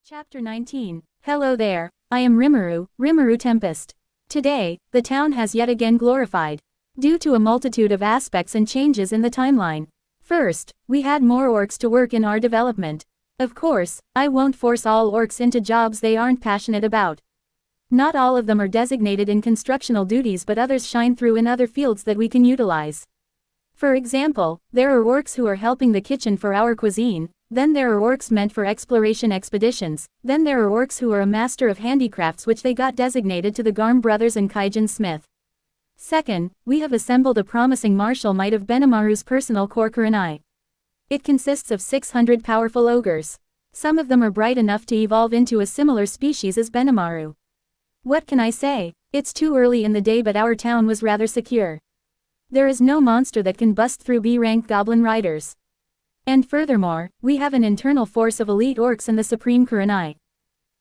Chapter 19. Hello there, I am Rimuru, Rimuru Tempest. Today, the town has yet again glorified. Due to a multitude of aspects and changes in the timeline. First, we had more orcs to work in our development. Of course, I won't force all orcs into jobs they aren't passionate about. Not all of them are designated in constructional duties, but others shine through in other fields that we can utilize. For example, there are orcs who are helping the kitchen for our cuisine. Then there are orcs meant for exploration expeditions, then there are orcs who are a master of handicrafts, which they got designated to the Garm brothers and Kaijin Smith. Second, we have assembled a promising martial might of Benimaru's personal core Kurenai. It consists of 600 powerful ogres. Some of them are bright enough to evolve into a similar species as Benimaru. What can I say? It's too early in the day, but our town was rather secure. There is no monster that can bust through B-rank goblin riders. And furthermore, we have an internal force of elite orcs and the supreme Kurenai.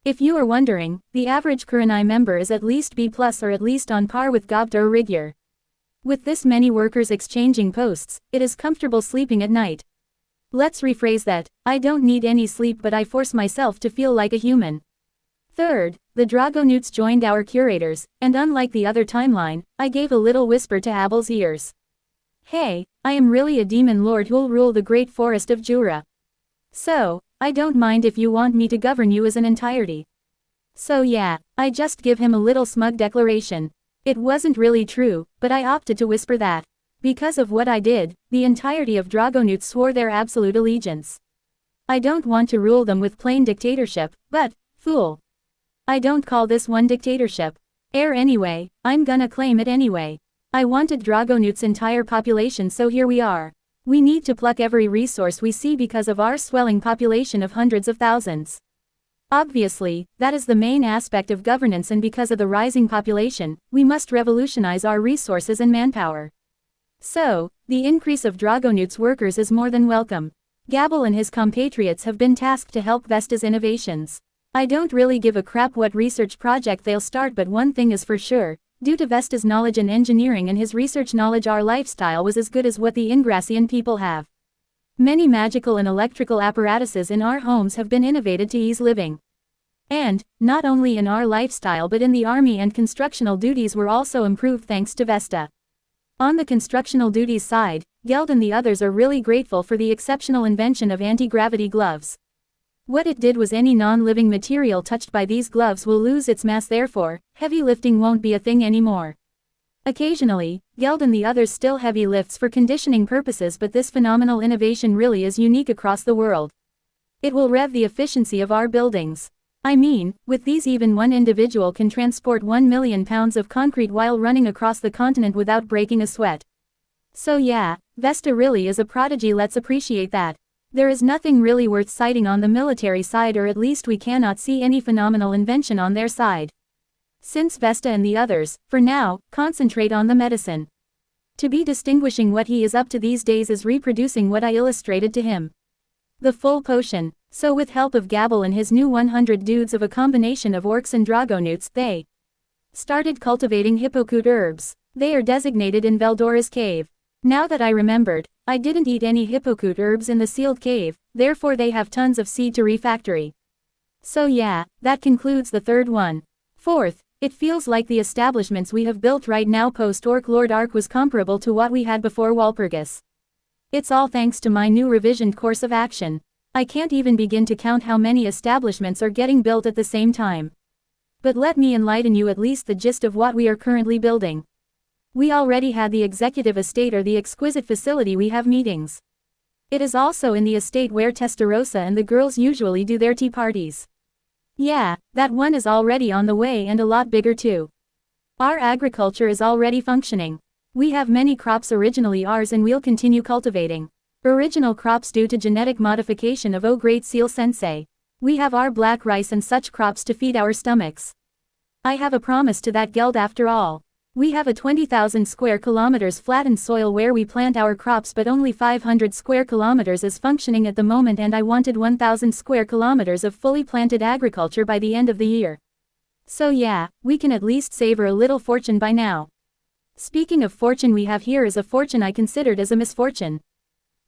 If you are wondering, the average Kurenai member is at least B+ or at least on par with Gobta or Rigyur. With this many workers exchanging posts, it is comfortable sleeping at night. Let's rephrase that, I don't need any sleep, but I force myself to feel like a human. Third, the Dragonutes joined our curators, and unlike the other timeline, I gave a little whisper to Abel's ears. Hey, I am really a demon lord who'll rule the great forest of Jura. So, I don't mind if you want me to govern you as an entirety. So yeah, I just give him a little smug declaration. It wasn't really true, but I opted to whisper that. Because of what I did, the entirety of Dragonutes swore their absolute allegiance. I don't want to rule them with plain dictatorship, but, fool. I don't call this one dictatorship. Anyway, I'm gonna claim it anyway. I wanted Dragonutes' entire population, so here we are. We need to pluck every resource we see because of our swelling population of hundreds of thousands. Obviously, that is the main aspect of governance, and because of the rising population, we must revolutionize our resources and manpower. So, the increase of Dragonutes workers is more than welcome. Gabble and his compatriots have been tasked to help Vesta's innovations. I don't really give a crap what research project they'll start, but one thing is for sure. Due to Vesta's knowledge in engineering and his research knowledge, our lifestyle was as good as what the Ingrassian people have. Many magical and electrical apparatuses in our homes have been innovated to ease living. And, not only in our lifestyle but in the army and constructional duties were also improved thanks to Vesta. On the constructional duties side, Geld and the others are really grateful for the exceptional invention of anti-gravity gloves. What it did was any non-living material touched by these gloves will lose its mass, therefore, heavy lifting won't be a thing anymore. Occasionally, Geld and the others still heavy lifts for conditioning purposes, but this phenomenal innovation really is unique across the world. It will rev the efficiency of our buildings. I mean, with these even one individual can transport 1 million pounds of concrete while running across the continent without breaking a sweat. So yeah, Vesta really is a prodigy, let's appreciate that. There is nothing really worth citing on the military side, or at least we cannot see any phenomenal invention on their side. Since Vesta and the others, for now, concentrate on the medicine. To be distinguishing what he is up to these days is reproducing what I illustrated to him. The full potion. So with help of Gabble and his new 100 dudes of a combination of orcs and Dragonutes, they started cultivating hippocute herbs. They are designated in Veldora's cave. Now that I remembered, I didn't eat any hippocute herbs in the sealed cave, therefore they have tons of seed to refactory. So yeah, that concludes the third one. Fourth, it feels like the establishments we have built right now post-Orc Lord Arc was comparable to what we had before Walpurgis. It's all thanks to my new revisioned course of action. I can't even begin to count how many establishments are getting built at the same time. But let me enlighten you at least the gist of what we are currently building. We already had the executive estate, or the exquisite facility we have meetings. It is also in the estate where Testarossa and the girls usually do their tea parties. Yeah, that one is already on the way, and a lot bigger too. Our agriculture is already functioning. We have many crops originally ours and we'll continue cultivating. Original crops due to genetic modification of O Great Seal Sensei. We have our black rice and such crops to feed our stomachs. I have a promise to that Geld after all. We have a 20,000 square kilometers flattened soil where we plant our crops, but only 500 square kilometers is functioning at the moment, and I wanted 1,000 square kilometers of fully planted agriculture by the end of the year. So yeah, we can at least savor a little fortune by now. Speaking of fortune, we have here is a fortune I considered as a misfortune.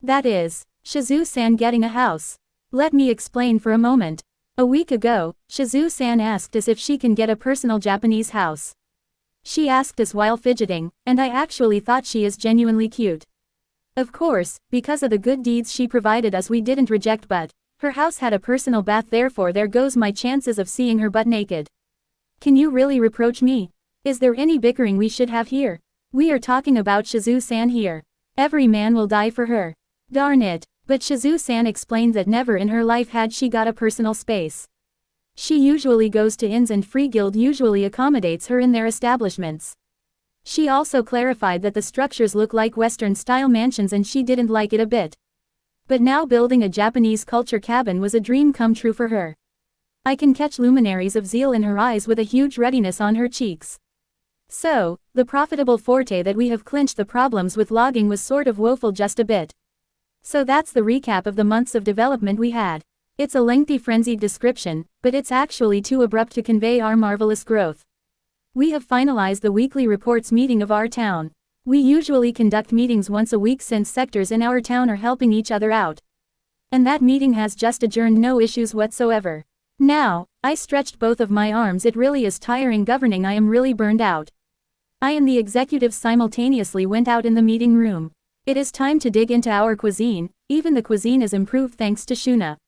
That is, Shizu-san getting a house. Let me explain for a moment. A week ago, Shizu-san asked us if she can get a personal Japanese house. She asked us while fidgeting, and I actually thought she is genuinely cute. Of course, because of the good deeds she provided us we didn't reject, but her house had a personal bath, therefore there goes my chances of seeing her butt naked. Can you really reproach me? Is there any bickering we should have here? We are talking about Shizu-san here. Every man will die for her. Darn it. But Shizu-san explained that never in her life had she got a personal space. She usually goes to inns and Free Guild usually accommodates her in their establishments. She also clarified that the structures look like Western-style mansions and she didn't like it a bit. But now building a Japanese culture cabin was a dream come true for her. I can catch luminaries of zeal in her eyes with a huge readiness on her cheeks. So, the profitable forte that we have clinched the problems with logging was sort of woeful just a bit. So that's the recap of the months of development we had. It's a lengthy frenzied description, but it's actually too abrupt to convey our marvelous growth. We have finalized the weekly reports meeting of our town. We usually conduct meetings once a week since sectors in our town are helping each other out. And that meeting has just adjourned, no issues whatsoever. Now, I stretched both of my arms, it really is tiring governing, I am really burned out. I and the executives simultaneously went out in the meeting room. It is time to dig into our cuisine, even the cuisine is improved thanks to Shuna.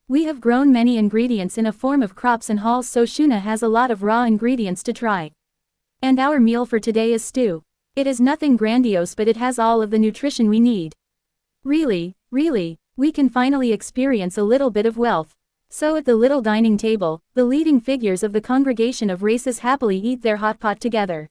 We have grown many ingredients in a form of crops and halls, so Shuna has a lot of raw ingredients to try. And our meal for today is stew. It is nothing grandiose, but it has all of the nutrition we need. Really, we can finally experience a little bit of wealth. So at the little dining table, the leading figures of the congregation of races happily eat their hot pot together.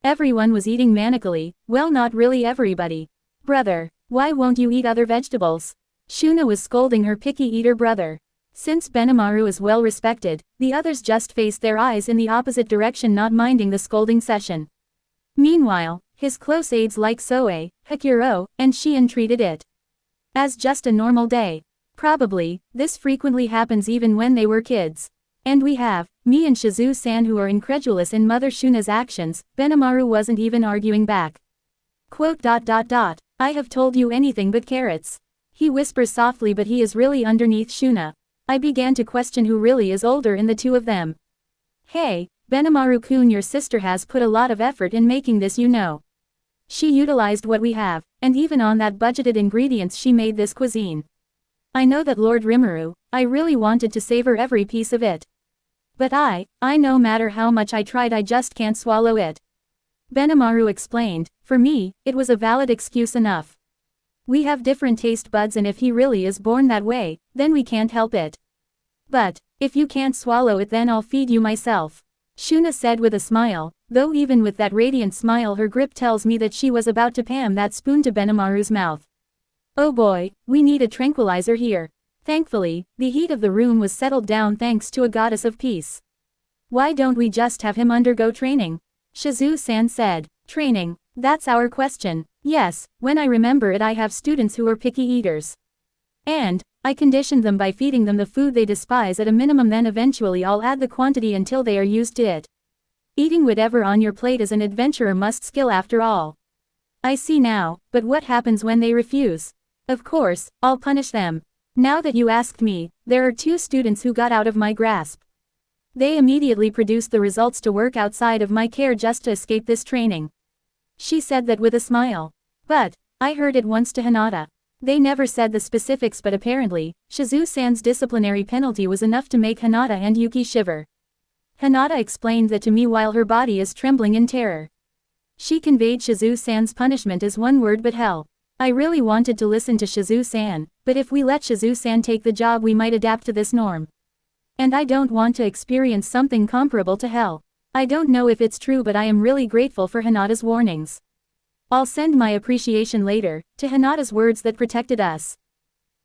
Everyone was eating manically, well, not really everybody. Brother, why won't you eat other vegetables? Shuna was scolding her picky eater brother. Since Benimaru is well respected, the others just faced their eyes in the opposite direction, not minding the scolding session. Meanwhile, his close aides like Soe, Hakuro, and Shion treated it as just a normal day. Probably, this frequently happens even when they were kids. And we have, me and Shizu-san who are incredulous in Mother Shuna's actions. Benimaru wasn't even arguing back. Quote, I have told you anything but carrots. He whispers softly, but he is really underneath Shuna. I began to question who really is older in the two of them. Hey, Benimaru-kun, your sister has put a lot of effort in making this, you know. She utilized what we have, and even on that budgeted ingredients she made this cuisine. I know that, Lord Rimuru, I really wanted to savor every piece of it. But I no matter how much I tried I just can't swallow it. Benimaru explained, for me, it was a valid excuse enough. We have different taste buds, and if he really is born that way, then we can't help it. But, if you can't swallow it, then I'll feed you myself. Shuna said with a smile, though even with that radiant smile her grip tells me that she was about to palm that spoon to Benimaru's mouth. Oh boy, we need a tranquilizer here. Thankfully, the heat of the room was settled down thanks to a goddess of peace. Why don't we just have him undergo training? Shizu-san said. Training, that's our question. Yes, when I remember it, I have students who are picky eaters. And I conditioned them by feeding them the food they despise at a minimum, then eventually I'll add the quantity until they are used to it. Eating whatever on your plate is an adventurer must skill after all. I see now, but what happens when they refuse? Of course, I'll punish them. Now that you asked me, there are 2 students who got out of my grasp. They immediately produced the results to work outside of my care just to escape this training. She said that with a smile. But I heard it once to Hinata. They never said the specifics, but apparently, Shizu-san's disciplinary penalty was enough to make Hinata and Yuki shiver. Hinata explained that to me while her body is trembling in terror. She conveyed Shizu-san's punishment as one word, but hell. I really wanted to listen to Shizu-san, but if we let Shizu-san take the job we might adapt to this norm. And I don't want to experience something comparable to hell. I don't know if it's true, but I am really grateful for Hinata's warnings. I'll send my appreciation later, to Hinata's words that protected us.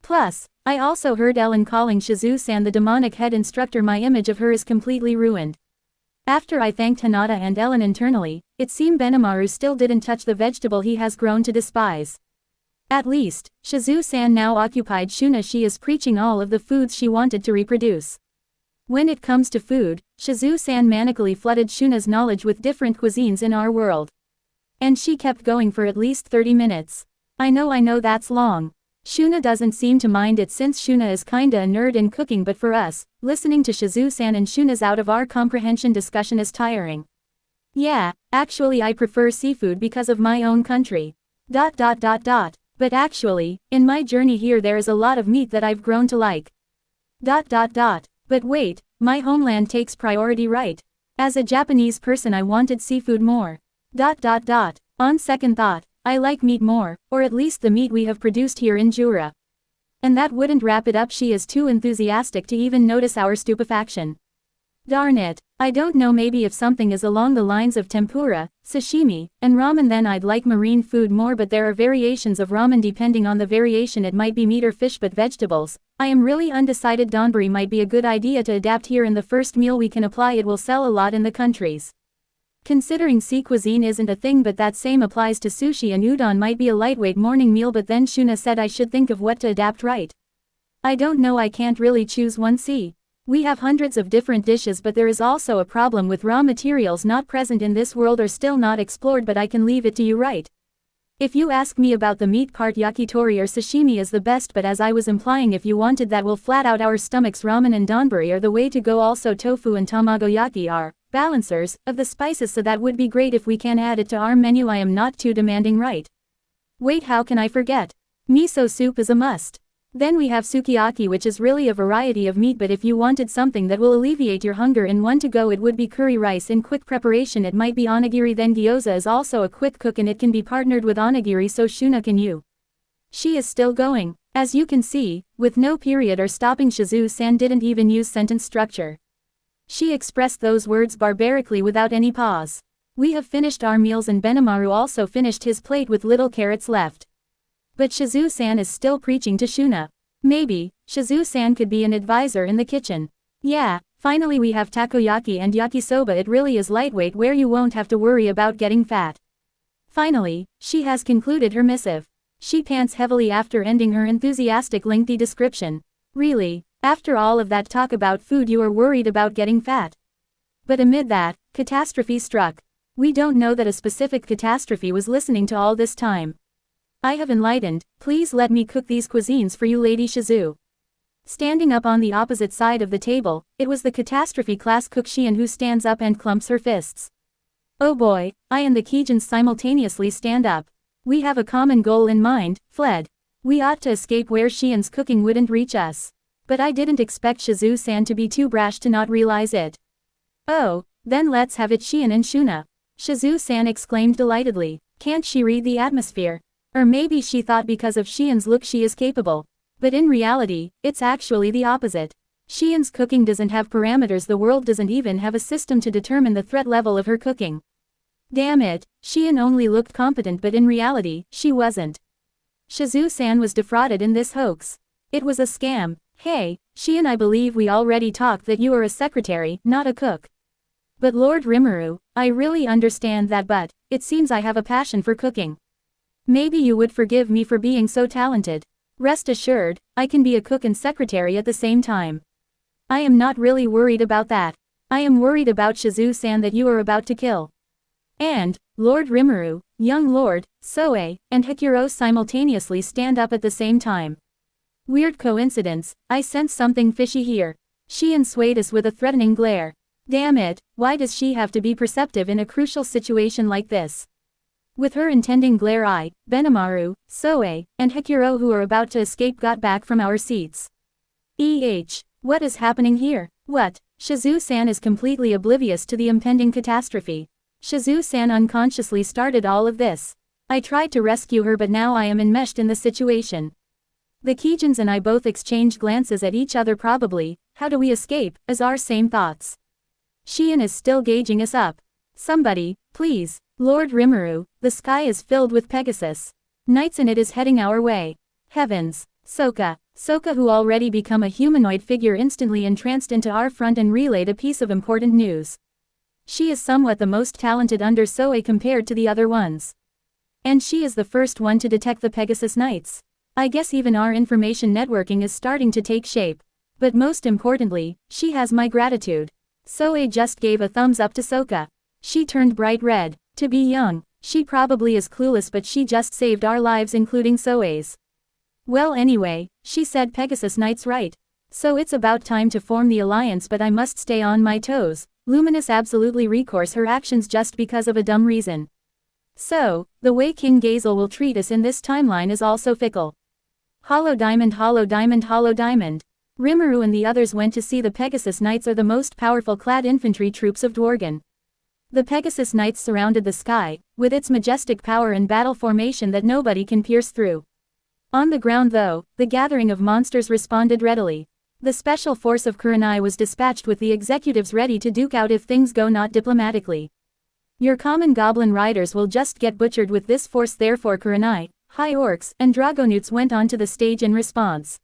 Plus, I also heard Ellen calling Shizu-san the demonic head instructor. My image of her is completely ruined. After I thanked Hinata and Ellen internally, it seemed Benimaru still didn't touch the vegetable he has grown to despise. At least, Shizu-san now occupied Shuna. She is preaching all of the foods she wanted to reproduce. When it comes to food, Shizu-san manically flooded Shuna's knowledge with different cuisines in our world. And she kept going for at least 30 minutes. I know that's long. Shuna doesn't seem to mind it since Shuna is kinda a nerd in cooking, but for us, listening to Shizu-san and Shuna's out of our comprehension discussion is tiring. Yeah, actually I prefer seafood because of my own country. But actually, in my journey here there is a lot of meat that I've grown to like. But wait, my homeland takes priority, right? As a Japanese person I wanted seafood more. On second thought, I like meat more, or at least the meat we have produced here in Jura. And that wouldn't wrap it up. She is too enthusiastic to even notice our stupefaction. Darn it, I don't know, maybe if something is along the lines of tempura, sashimi, and ramen then I'd like marine food more, but there are variations of ramen depending on the variation, it might be meat or fish, but vegetables, I am really undecided. Donburi might be a good idea to adapt here in the first meal we can apply, it will sell a lot in the countries. Considering sea cuisine isn't a thing, but that same applies to sushi, and udon might be a lightweight morning meal, but then Shuna said I should think of what to adapt, right? I don't know, I can't really choose one. See, we have hundreds of different dishes, but there is also a problem with raw materials not present in this world or still not explored, but I can leave it to you, right? If you ask me about the meat part, yakitori or sashimi is the best, but as I was implying, if you wanted that will flat out our stomachs, ramen and donburi are the way to go. Also tofu and tamagoyaki are balancers of the spices, so that would be great if we can add it to our menu. I am not too demanding, right? Wait, how can I forget? Miso soup is a must. Then we have sukiyaki, which is really a variety of meat, but if you wanted something that will alleviate your hunger in one to go, it would be curry rice in quick preparation. It might be onigiri. Then gyoza is also a quick cook and it can be partnered with onigiri. So Shuna, can you? She is still going, as you can see, with no period or stopping. Shizu-san didn't even use sentence structure. She expressed those words barbarically without any pause. We have finished our meals and Benimaru also finished his plate with little carrots left. But Shizu-san is still preaching to Shuna. Maybe, Shizu-san could be an advisor in the kitchen. Yeah, finally we have takoyaki and yakisoba. It really is lightweight where you won't have to worry about getting fat. Finally, she has concluded her missive. She pants heavily after ending her enthusiastic lengthy description. Really? After all of that talk about food you are worried about getting fat? But amid that, catastrophe struck. We don't know that a specific catastrophe was listening to all this time. I have enlightened, please let me cook these cuisines for you, Lady Shizu. Standing up on the opposite side of the table, it was the catastrophe class cook Shion who stands up and clumps her fists. Oh boy, I and the Kijins simultaneously stand up. We have a common goal in mind, fled. We ought to escape where Shion's cooking wouldn't reach us. But I didn't expect Shizu-san to be too brash to not realize it. Oh, then let's have it, Shion and Shuna. Shizu-san exclaimed delightedly. Can't she read the atmosphere? Or maybe she thought because of Shion's look she is capable. But in reality, it's actually the opposite. Shion's cooking doesn't have parameters. The world doesn't even have a system to determine the threat level of her cooking. Damn it, Shion only looked competent, but in reality, she wasn't. Shizu-san was defrauded in this hoax. It was a scam. Hey, Shion, I believe we already talked that you are a secretary, not a cook. But Lord Rimuru, I really understand that, but it seems I have a passion for cooking. Maybe you would forgive me for being so talented. Rest assured, I can be a cook and secretary at the same time. I am not really worried about that. I am worried about Shizu-san that you are about to kill. And, Lord Rimuru, young Lord, Soe, and Hikuro simultaneously stand up at the same time. Weird coincidence, I sense something fishy here. Shion swayed us with a threatening glare. Damn it, why does she have to be perceptive in a crucial situation like this? With her intending glare, I, Benimaru, Soe, and Hikuro, who are about to escape, got back from our seats. What is happening here? What? Shizu-san is completely oblivious to the impending catastrophe. Shizu-san unconsciously started all of this. I tried to rescue her, but now I am enmeshed in the situation. The Kijins and I both exchanged glances at each other. Probably, how do we escape, as our same thoughts. Shion is still gauging us up. Somebody, please, Lord Rimuru, the sky is filled with Pegasus. Knights and it is heading our way. Heavens, Soka, who already become a humanoid figure, instantly entranced into our front and relayed a piece of important news. She is somewhat the most talented under Soe compared to the other ones. And she is the first one to detect the Pegasus Knights. I guess even our information networking is starting to take shape. But most importantly, she has my gratitude. Soe just gave a thumbs up to Soka. She turned bright red. To be young, she probably is clueless, but she just saved our lives, including Soe's. Well anyway, she said Pegasus Knight's right. So it's about time to form the alliance, but I must stay on my toes. Luminous absolutely recourse her actions just because of a dumb reason. So, the way King Gazel will treat us in this timeline is also fickle. Hollow diamond, hollow diamond, hollow diamond. Rimuru and the others went to see the Pegasus Knights are the most powerful clad infantry troops of Dworgen. The Pegasus Knights surrounded the sky, with its majestic power and battle formation that nobody can pierce through. On the ground though, the gathering of monsters responded readily. The special force of Kurenai was dispatched with the executives ready to duke out if things go not diplomatically. Your common goblin riders will just get butchered with this force, therefore Kurenai, high orcs, and dragonutes went onto the stage in response.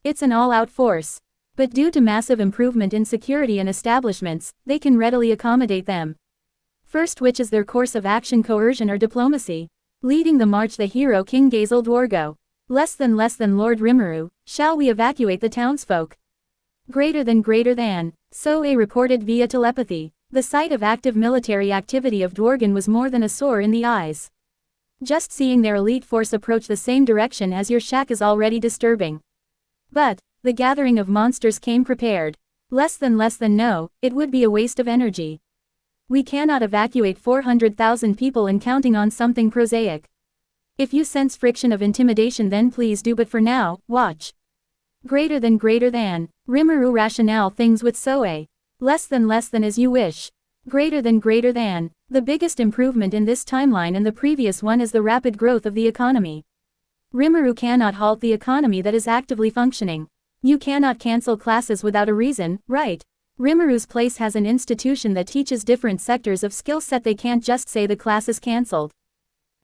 It's an all-out force. But due to massive improvement in security and establishments, they can readily accommodate them. First, which is their course of action, coercion or diplomacy? Leading the march the hero King Gazel Dwargo. Less than Lord Rimuru, shall we evacuate the townsfolk? Greater than, so a reported via telepathy. The sight of active military activity of Dworgen was more than a sore in the eyes. Just seeing their elite force approach the same direction as your shack is already disturbing. But, the gathering of monsters came prepared. Less than no, it would be a waste of energy. We cannot evacuate 400,000 people and counting on something prosaic. If you sense friction of intimidation then please do, but for now, watch. Greater than, Rimuru rationale things with Soe. Less than as you wish. Greater than, the biggest improvement in this timeline and the previous one is the rapid growth of the economy. Rimuru cannot halt the economy that is actively functioning. You cannot cancel classes without a reason, right? Rimuru's place has an institution that teaches different sectors of skill set. They can't just say the class is cancelled.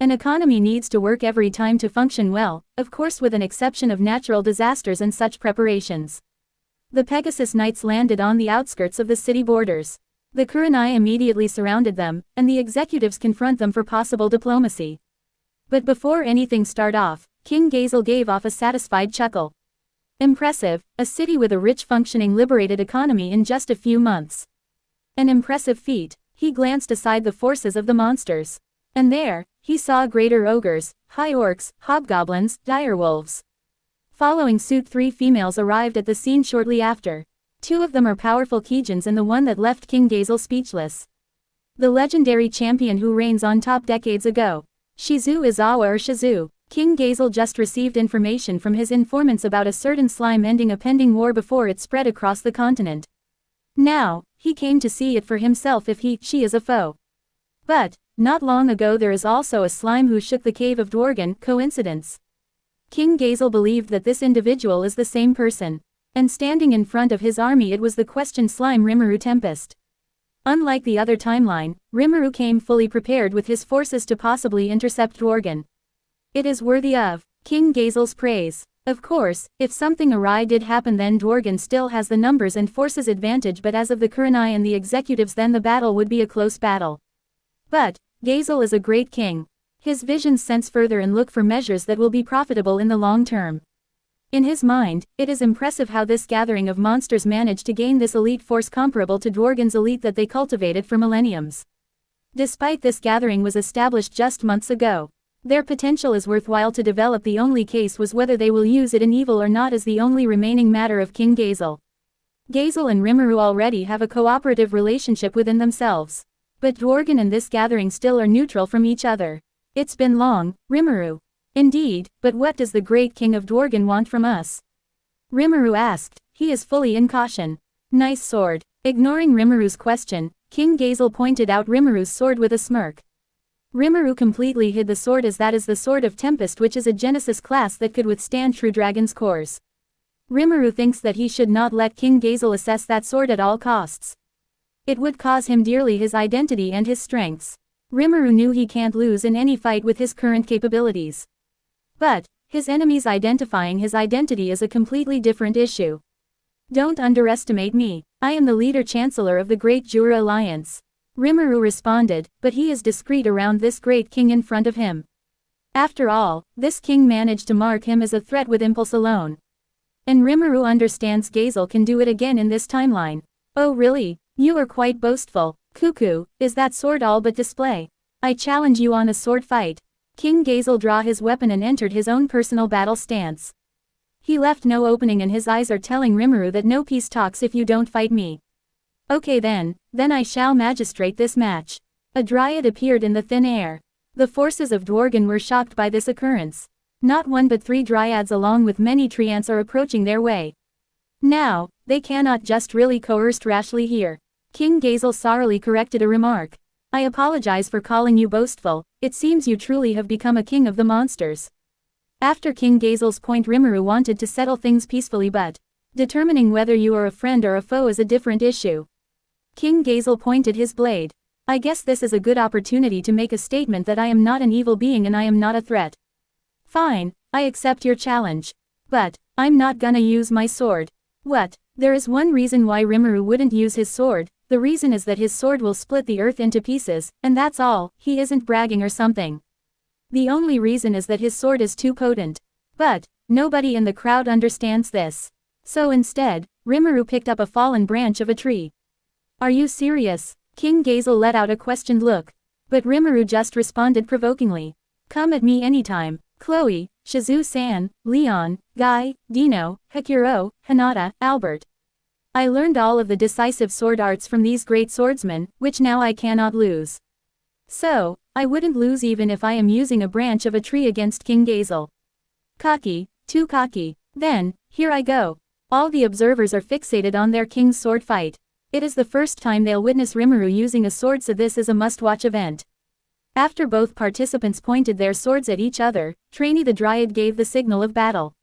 An economy needs to work every time to function well, of course with an exception of natural disasters and such preparations. The Pegasus Knights landed on the outskirts of the city borders. The Kurenai immediately surrounded them, and the executives confront them for possible diplomacy. But before anything start off, King Gazel gave off a satisfied chuckle. Impressive, a city with a rich functioning liberated economy in just a few months. An impressive feat. He glanced aside the forces of the monsters. And there, he saw greater ogres, high orcs, hobgoblins, direwolves. Following suit, 3 females arrived at the scene shortly after. 2 of them are powerful Kijins and the one that left King Gazel speechless. The legendary champion who reigns on top decades ago. Shizu Izawa or Shizu. King Gazel just received information from his informants about a certain slime ending a pending war before it spread across the continent. Now, he came to see it for himself if she is a foe. But, not long ago there is also a slime who shook the cave of Dworgen. Coincidence? King Gazel believed that this individual is the same person. And standing in front of his army it was the questioned slime Rimuru Tempest. Unlike the other timeline, Rimuru came fully prepared with his forces to possibly intercept Dworgen. It is worthy of King Gazel's praise. Of course, if something awry did happen then Dworgen still has the numbers and forces advantage, but as of the Kurenai and the executives then the battle would be a close battle. But, Gazel is a great king. His visions sense further and look for measures that will be profitable in the long term. In his mind, it is impressive how this gathering of monsters managed to gain this elite force comparable to Dworgen's elite that they cultivated for millenniums. Despite this gathering was established just months ago. Their potential is worthwhile to develop. The only case was whether they will use it in evil or not is the only remaining matter of King Gazel. Gazel and Rimuru already have a cooperative relationship within themselves. But Dworgen and this gathering still are neutral from each other. It's been long, Rimuru. Indeed, but what does the great king of Dworgen want from us? Rimuru asked. He is fully in caution. Nice sword. Ignoring Rimuru's question, King Gazel pointed out Rimuru's sword with a smirk. Rimuru completely hid the sword as that is the Sword of Tempest, which is a Genesis class that could withstand true dragon's cores. Rimuru thinks that he should not let King Gazel assess that sword at all costs. It would cause him dearly his identity and his strengths. Rimuru knew he can't lose in any fight with his current capabilities. But, his enemies identifying his identity is a completely different issue. Don't underestimate me. I am the leader chancellor of the Great Jura Alliance. Rimuru responded, but he is discreet around this great king in front of him. After all, this king managed to mark him as a threat with impulse alone. And Rimuru understands Gazel can do it again in this timeline. Oh really? You are quite boastful. Cuckoo, is that sword all but display? I challenge you on a sword fight. King Gazel drew his weapon and entered his own personal battle stance. He left no opening and his eyes are telling Rimuru that no peace talks if you don't fight me. Okay then I shall magistrate this match. A dryad appeared in the thin air. The forces of Dworgen were shocked by this occurrence. Not one but 3 dryads along with many treants are approaching their way. Now, they cannot just really coerced rashly here. King Gazel sorrowfully corrected a remark. I apologize for calling you boastful, it seems you truly have become a king of the monsters. After King Gazel's point, Rimuru wanted to settle things peacefully, but determining whether you are a friend or a foe is a different issue. King Gazel pointed his blade. I guess this is a good opportunity to make a statement that I am not an evil being and I am not a threat. Fine, I accept your challenge. But I'm not gonna use my sword. What? There is one reason why Rimuru wouldn't use his sword. The reason is that his sword will split the earth into pieces, and that's all. He isn't bragging or something. The only reason is that his sword is too potent. But nobody in the crowd understands this. So instead, Rimuru picked up a fallen branch of a tree. Are you serious? King Gazel let out a questioned look. But Rimuru just responded provokingly. Come at me anytime. Chloe, Shizu-san, Leon, Guy, Dino, Hakuro, Hinata, Albert. I learned all of the decisive sword arts from these great swordsmen, which now I cannot lose. So, I wouldn't lose even if I am using a branch of a tree against King Gazel. Cocky, too cocky. Then, here I go. All the observers are fixated on their king's sword fight. It is the first time they'll witness Rimuru using a sword, so this is a must-watch event. After both participants pointed their swords at each other, Trainee the Dryad gave the signal of battle.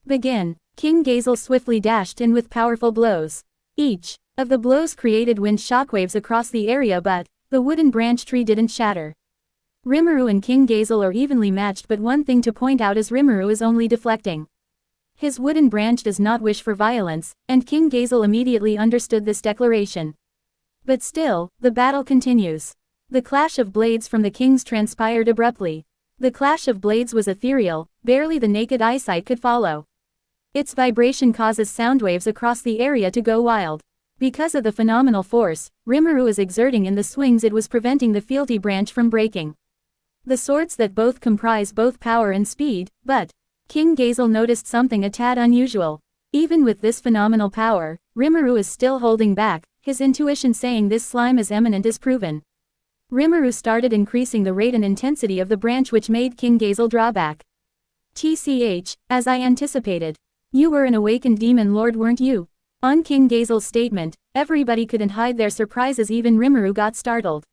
Begin. King Gazel swiftly dashed in with powerful blows. Each of the blows created wind shockwaves across the area, but the wooden branch tree didn't shatter. Rimuru and King Gazel are evenly matched, but one thing to point out is Rimuru is only deflecting. His wooden branch does not wish for violence, and King Gazel immediately understood this declaration. But still, the battle continues. The clash of blades from the kings transpired abruptly. The clash of blades was ethereal, barely the naked eyesight could follow. Its vibration causes sound waves across the area to go wild. Because of the phenomenal force Rimuru is exerting in the swings, it was preventing the fealty branch from breaking. The swords that both comprise both power and speed, but King Gazel noticed something a tad unusual. Even with this phenomenal power, Rimuru is still holding back, his intuition saying this slime is eminent is proven. Rimuru started increasing the rate and intensity of the branch, which made King Gazel draw back. TCH, as I anticipated. You were an awakened demon lord, weren't you? On King Gazel's statement, everybody couldn't hide their surprises, even Rimuru got startled.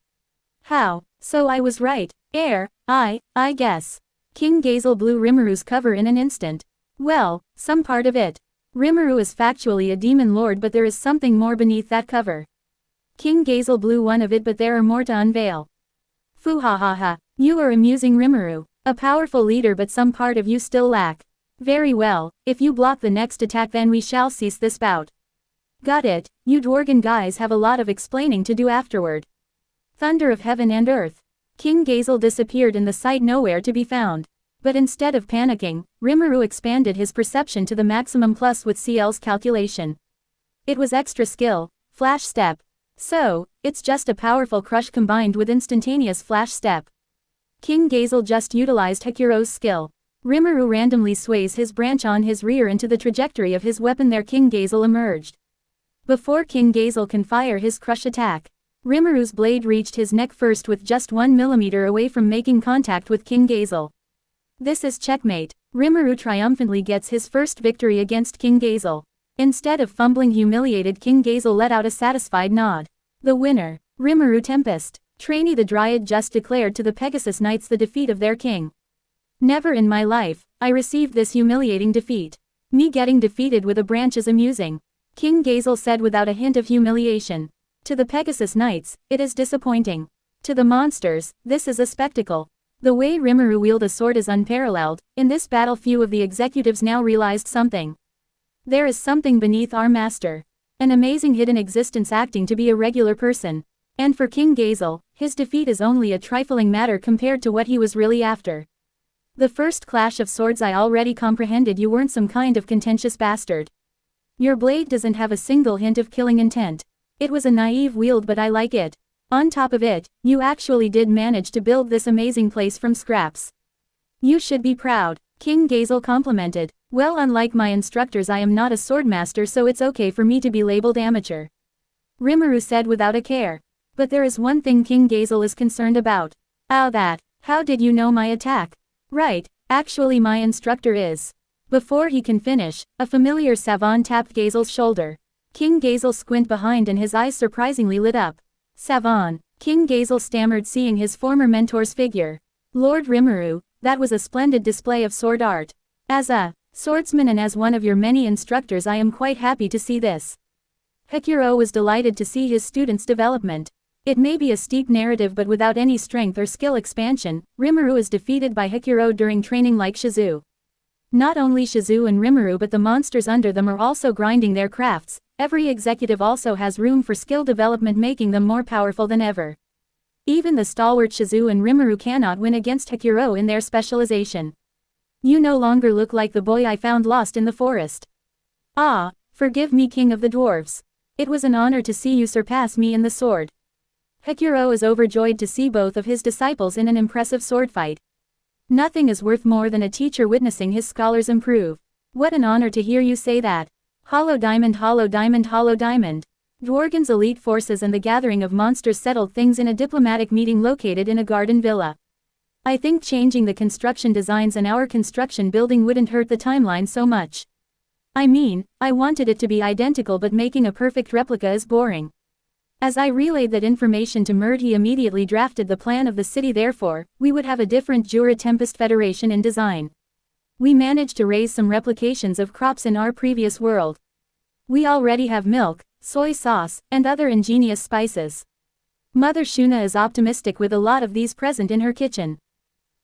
How? So I was right. I guess. King Gazel blew Rimuru's cover in an instant. Well, some part of it. Rimuru is factually a demon lord, but there is something more beneath that cover. King Gazel blew one of it, but there are more to unveil. Foo ha ha ha. You are amusing, Rimuru. A powerful leader, but some part of you still lack. Very well, if you block the next attack then we shall cease this bout. Got it, you Dworgen guys have a lot of explaining to do afterward. Thunder of heaven and earth. King Gazel disappeared in the sight, nowhere to be found. But instead of panicking, Rimuru expanded his perception to the maximum plus with CL's calculation. It was extra skill, flash step. So, it's just a powerful crush combined with instantaneous flash step. King Gazel just utilized Hakuro's skill. Rimuru randomly sways his branch on his rear into the trajectory of his weapon. There King Gazel emerged. Before King Gazel can fire his crush attack, Rimuru's blade reached his neck first, with just 1 millimeter away from making contact with King Gazel. This is checkmate. Rimuru triumphantly gets his first victory against King Gazel. Instead of fumbling humiliated, King Gazel let out a satisfied nod. The winner, Rimuru Tempest. Trainee the Dryad just declared to the Pegasus Knights the defeat of their king. Never in my life, I received this humiliating defeat. Me getting defeated with a branch is amusing. King Gazel said without a hint of humiliation. To the Pegasus Knights, it is disappointing. To the monsters, this is a spectacle. The way Rimuru wields a sword is unparalleled. In this battle few of the executives now realized something. There is something beneath our master. An amazing hidden existence acting to be a regular person. And for King Gazel, his defeat is only a trifling matter compared to what he was really after. The first clash of swords I already comprehended. You weren't some kind of contentious bastard. Your blade doesn't have a single hint of killing intent. It was a naive wield, but I like it. On top of it, you actually did manage to build this amazing place from scraps. You should be proud, King Gazel complimented. Well, unlike my instructors, I am not a swordmaster, so it's okay for me to be labeled amateur. Rimuru said without a care. But there is one thing King Gazel is concerned about. That. How did you know my attack? Right, actually my instructor is. Before he can finish, a familiar savon tapped Gazel's shoulder. King Gazel squinted behind and his eyes surprisingly lit up. Savon, King Gazel stammered, seeing his former mentor's figure. Lord Rimuru, that was a splendid display of sword art. As a swordsman and as one of your many instructors, I am quite happy to see this. Hikuro was delighted to see his student's development. It may be a steep narrative, but without any strength or skill expansion, Rimuru is defeated by Hikuro during training like Shizu. Not only Shizu and Rimuru, but the monsters under them are also grinding their crafts. Every executive also has room for skill development, making them more powerful than ever. Even the stalwart Shizu and Rimuru cannot win against Hikuro in their specialization. You no longer look like the boy I found lost in the forest. Ah, forgive me, King of the Dwarves. It was an honor to see you surpass me in the sword. Hikuro is overjoyed to see both of his disciples in an impressive sword fight. Nothing is worth more than a teacher witnessing his scholars improve. What an honor to hear you say that. Hollow diamond, hollow diamond, hollow diamond. Dworgen's elite forces and the gathering of monsters settled things in a diplomatic meeting located in a garden villa. I think changing the construction designs and our construction building wouldn't hurt the timeline so much. I mean, I wanted it to be identical, but making a perfect replica is boring. As I relayed that information to Murd, he immediately drafted the plan of the city. Therefore, we would have a different Jura Tempest Federation in design. We managed to raise some replications of crops in our previous world. We already have milk, soy sauce, and other ingenious spices. Mother Shuna is optimistic with a lot of these present in her kitchen.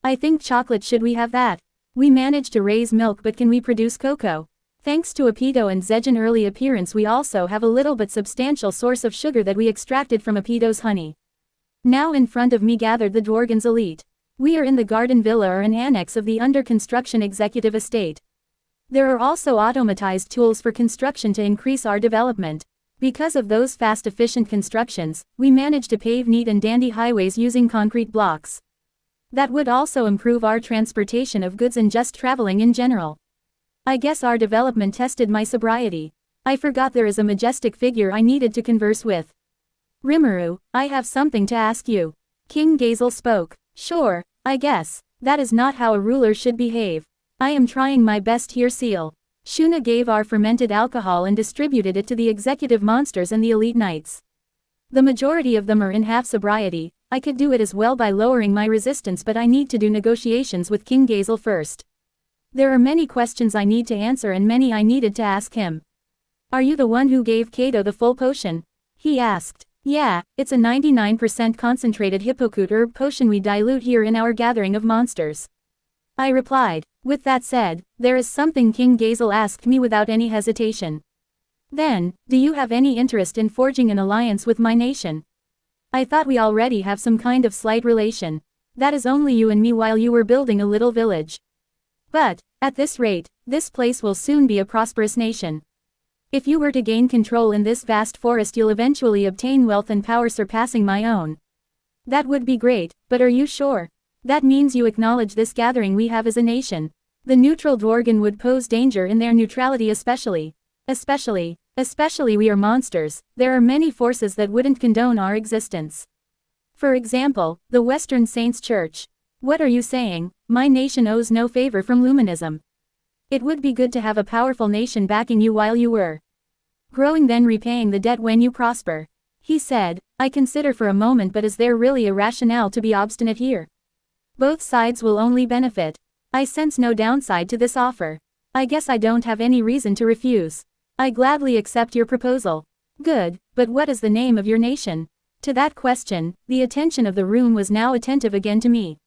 I think chocolate, should we have that? We managed to raise milk, but can we produce cocoa? Thanks to Apido and Zejin's early appearance, we also have a little but substantial source of sugar that we extracted from Apido's honey. Now in front of me gathered the Dworgen's elite. We are in the garden villa, or an annex of the under construction executive estate. There are also automatized tools for construction to increase our development. Because of those fast, efficient constructions, we managed to pave neat and dandy highways using concrete blocks. That would also improve our transportation of goods and just traveling in general. I guess our development tested my sobriety. I forgot there is a majestic figure I needed to converse with. Rimuru, I have something to ask you. King Gazel spoke. Sure, I guess. That is not how a ruler should behave. I am trying my best here, Seal. Shuna gave our fermented alcohol and distributed it to the executive monsters and the elite knights. The majority of them are in half sobriety. I could do it as well by lowering my resistance, but I need to do negotiations with King Gazel first. There are many questions I need to answer and many I needed to ask him. Are you the one who gave Kato the full potion? He asked. Yeah, it's a 99% concentrated hippocute herb potion we dilute here in our gathering of monsters. I replied. With that said, there is something King Gazel asked me without any hesitation. Then, do you have any interest in forging an alliance with my nation? I thought we already have some kind of slight relation. That is only you and me while you were building a little village. But, at this rate, this place will soon be a prosperous nation. If you were to gain control in this vast forest, you'll eventually obtain wealth and power surpassing my own. That would be great, but are you sure? That means you acknowledge this gathering we have as a nation. The neutral Dworgen would pose danger in their neutrality, especially we are monsters. There are many forces that wouldn't condone our existence. For example, the Western Saints Church. What are you saying? My nation owes no favor from Luminism. It would be good to have a powerful nation backing you while you were growing, then repaying the debt when you prosper. He said. I consider for a moment, but is there really a rationale to be obstinate here? Both sides will only benefit. I sense no downside to this offer. I guess I don't have any reason to refuse. I gladly accept your proposal. Good, but what is the name of your nation? To that question, the attention of the room was now attentive again to me.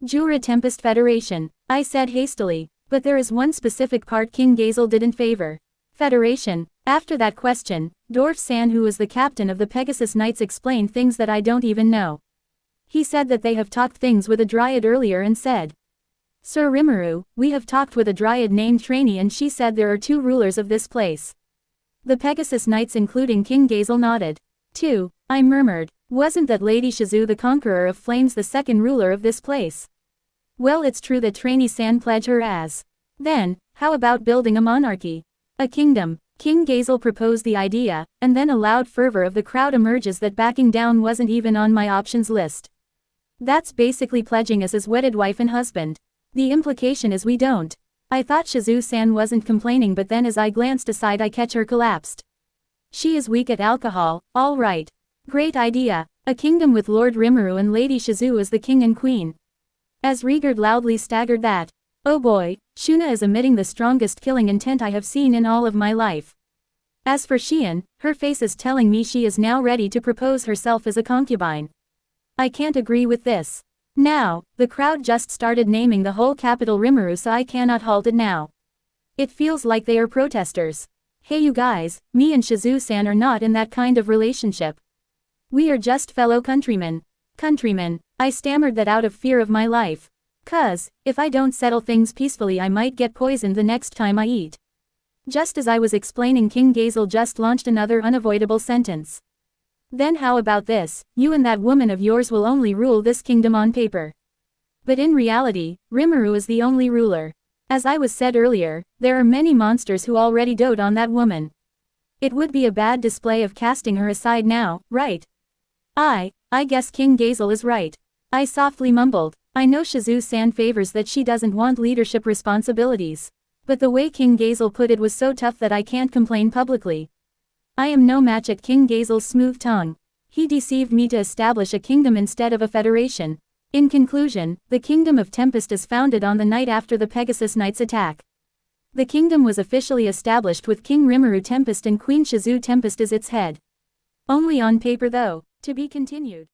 Jura Tempest Federation, I said hastily, but there is one specific part King Gazel didn't favor. Federation. After that question, Dwarf San, who was the captain of the Pegasus Knights, explained things that I don't even know. He said that they have talked things with a dryad earlier and said, Sir Rimuru, we have talked with a dryad named Trainee and she said there are two rulers of this place. The Pegasus Knights, including King Gazel, nodded. Two, I murmured. Wasn't that Lady Shizu the Conqueror of Flames the second ruler of this place? Well, it's true that Trainee-san pledged her as. Then, how about building a monarchy? A kingdom? King Gazel proposed the idea, and then a loud fervor of the crowd emerges that backing down wasn't even on my options list. That's basically pledging us as wedded wife and husband. The implication is we don't. I thought Shizu-san wasn't complaining, but then as I glanced aside I catch her collapsed. She is weak at alcohol, all right. Great idea. A kingdom with Lord Rimuru and Lady Shizu as the king and queen. As Rigard loudly staggered that. Oh boy, Shuna is emitting the strongest killing intent I have seen in all of my life. As for Shion, her face is telling me she is now ready to propose herself as a concubine. I can't agree with this. Now, the crowd just started naming the whole capital Rimuru, so I cannot halt it now. It feels like they are protesters. Hey you guys, me and Shizu-san are not in that kind of relationship. We are just fellow countrymen. Countrymen, I stammered that out of fear of my life. 'Cause, if I don't settle things peacefully I might get poisoned the next time I eat. Just as I was explaining, King Gazel just launched another unavoidable sentence. Then how about this, you and that woman of yours will only rule this kingdom on paper. But in reality, Rimuru is the only ruler. As I was said earlier, there are many monsters who already dote on that woman. It would be a bad display of casting her aside now, right? I guess King Gazel is right. I softly mumbled. I know Shizu-san favors that she doesn't want leadership responsibilities. But the way King Gazel put it was so tough that I can't complain publicly. I am no match at King Gazel's smooth tongue. He deceived me to establish a kingdom instead of a federation. In conclusion, the Kingdom of Tempest is founded on the night after the Pegasus Knight's attack. The kingdom was officially established with King Rimuru Tempest and Queen Shizu Tempest as its head. Only on paper though, to be continued.